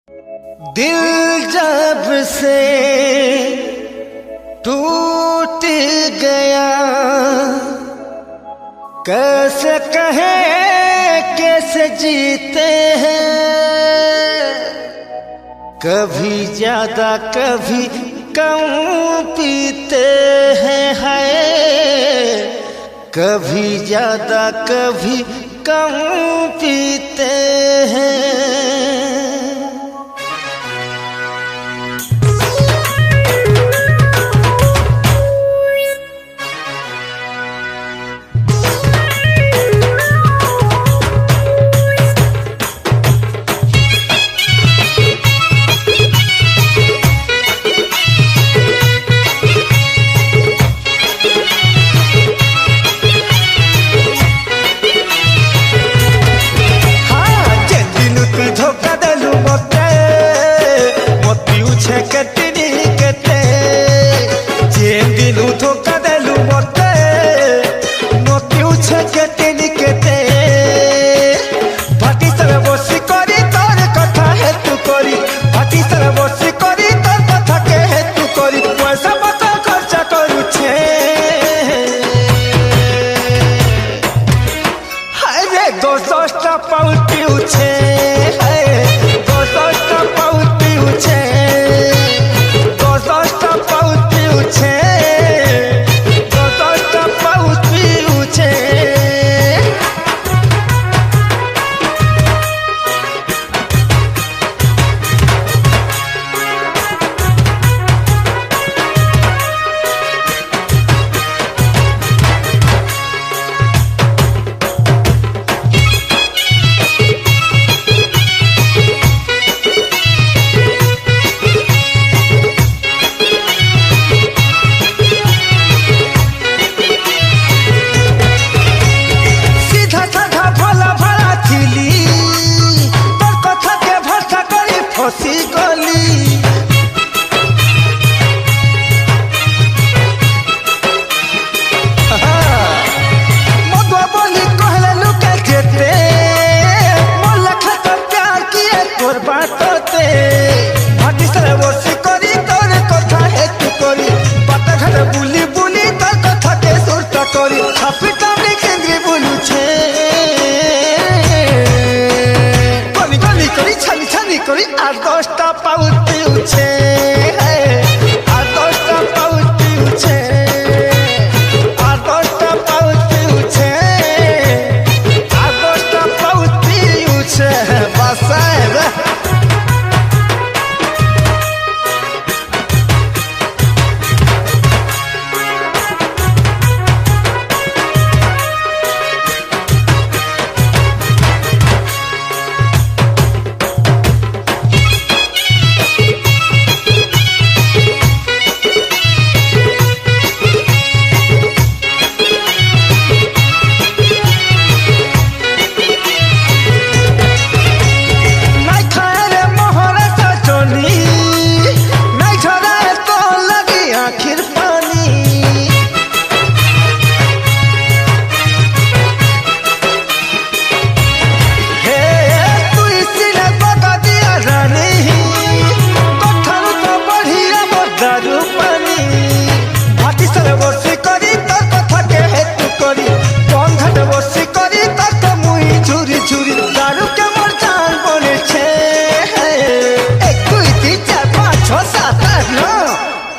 दिल जब से टूट गया कैसे कहे कैसे जीते हैं, कभी ज्यादा कभी कम पीते हैं, है कभी ज्यादा कभी कम पीते हैं।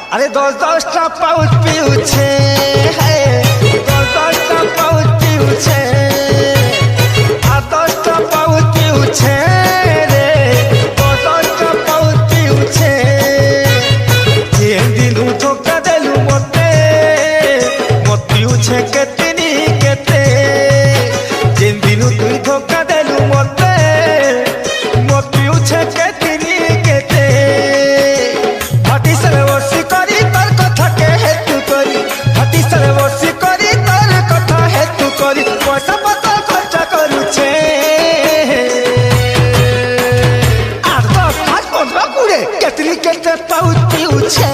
अरे 10-10টা পাউচ পিউছে, হ্যাঁ 10-10টা পাউচ পিউছে, আর 10টা পাউচ পিউছে রে, 10-10টা পাউচ পিউছে। দিলু ধোকা দেলু মতে, মত পিউছে কেতনি কেতে। দিলু তুই ধোকা দেলু মতে, মত পিউছে কেতনি কেতে। ভাটি সরে বসি করি তোর কথা কে হেতু করি, ভাটি সরে বসি করি তোর কথা হেতু করি। পয়সা পত্র খরচা করুছে, 8, 10, 15 কেতনি কেতে পাউচ পিউছে।